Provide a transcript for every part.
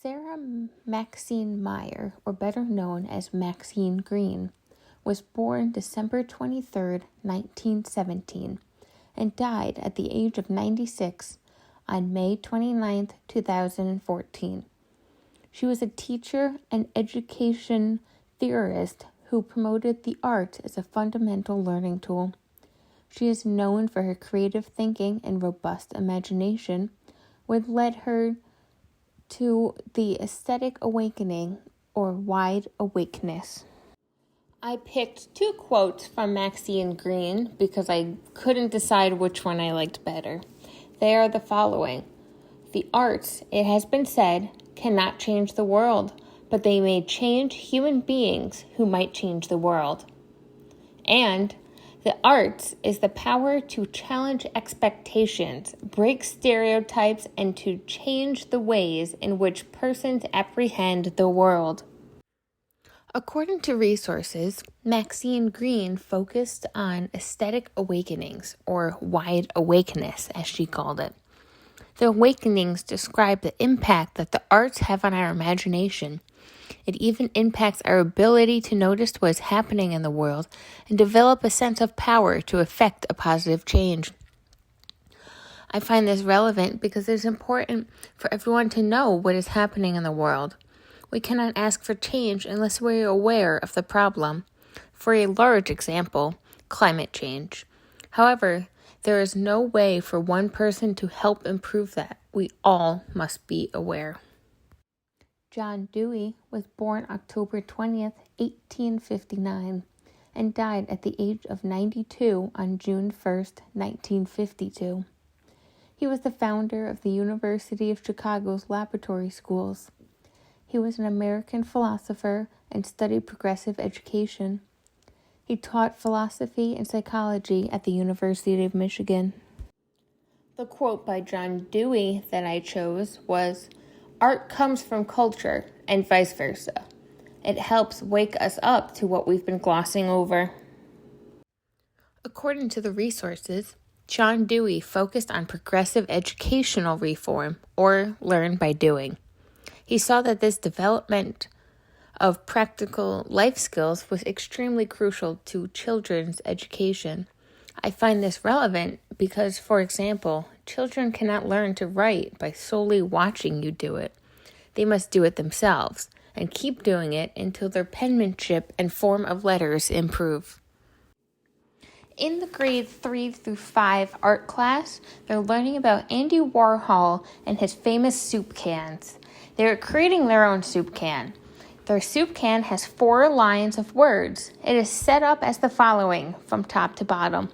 Sarah Maxine Meyer, or better known as Maxine Greene, was born December 23, 1917, and died at the age of 96 on May 29, 2014. She was a teacher and education theorist who promoted the art as a fundamental learning tool. She is known for her creative thinking and robust imagination, which led her to the aesthetic awakening or wide awakeness. I picked two quotes from Maxine Greene because I couldn't decide which one I liked better. They are the following. The arts, it has been said, cannot change the world, but they may change human beings who might change the world. And the arts is the power to challenge expectations, break stereotypes, and to change the ways in which persons apprehend the world. According to resources, Maxine Greene focused on aesthetic awakenings, or wide awakeness, as she called it. The awakenings describe the impact that the arts have on our imagination. It even impacts our ability to notice what is happening in the world and develop a sense of power to effect a positive change. I find this relevant because it is important for everyone to know what is happening in the world. We cannot ask for change unless we are aware of the problem. For a large example, climate change. However, there is no way for one person to help improve that. We all must be aware. John Dewey was born October 20th, 1859, and died at the age of 92 on June 1st, 1952. He was the founder of the University of Chicago's laboratory schools. He was an American philosopher and studied progressive education. He taught philosophy and psychology at the University of Michigan. The quote by John Dewey that I chose was, "Art comes from culture and vice versa. It helps wake us up to what we've been glossing over." According to the resources, John Dewey focused on progressive educational reform, or learn by doing. He saw that this development of practical life skills was extremely crucial to children's education. I find this relevant because, for example, children cannot learn to write by solely watching you do it. They must do it themselves and keep doing it until their penmanship and form of letters improve. In the grade 3 through 5 art class, they're learning about Andy Warhol and his famous soup cans. They're creating their own soup can. Their soup can has 4 lines of words. It is set up as the following from top to bottom: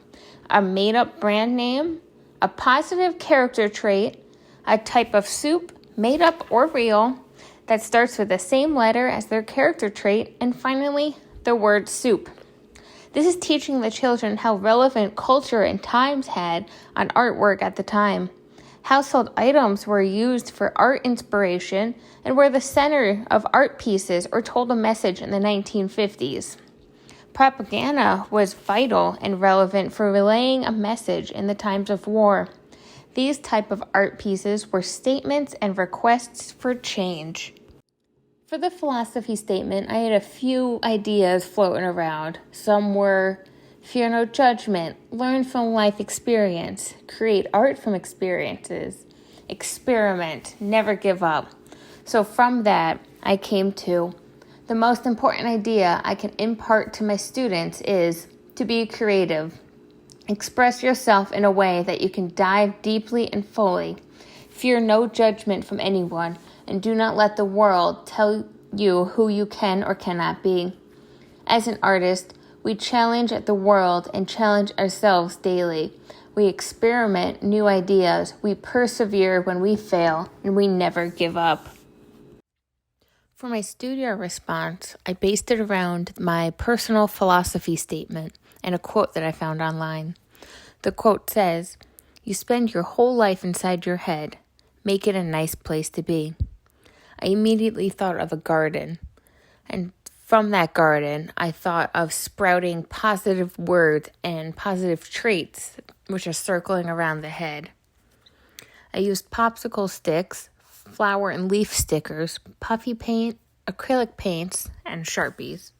a made-up brand name, a positive character trait, a type of soup, made up or real, that starts with the same letter as their character trait, and finally, the word soup. This is teaching the children how relevant culture and times had on artwork at the time. Household items were used for art inspiration and were the center of art pieces or told a message in the 1950s. Propaganda was vital and relevant for relaying a message in the times of war. These type of art pieces were statements and requests for change. For the philosophy statement, I had a few ideas floating around. Some were: fear no judgment, learn from life experience, create art from experiences, experiment, never give up. So from that, I came to the most important idea I can impart to my students is to be creative. Express yourself in a way that you can dive deeply and fully. Fear no judgment from anyone, and do not let the world tell you who you can or cannot be. As an artist, we challenge the world and challenge ourselves daily. We experiment new ideas, we persevere when we fail, and we never give up. For my studio response, I based it around my personal philosophy statement and a quote that I found online. The quote says, "You spend your whole life inside your head. Make it a nice place to be." I immediately thought of a garden, and from that garden, I thought of sprouting positive words and positive traits, which are circling around the head. I used popsicle sticks, flower and leaf stickers, puffy paint, acrylic paints, and Sharpies.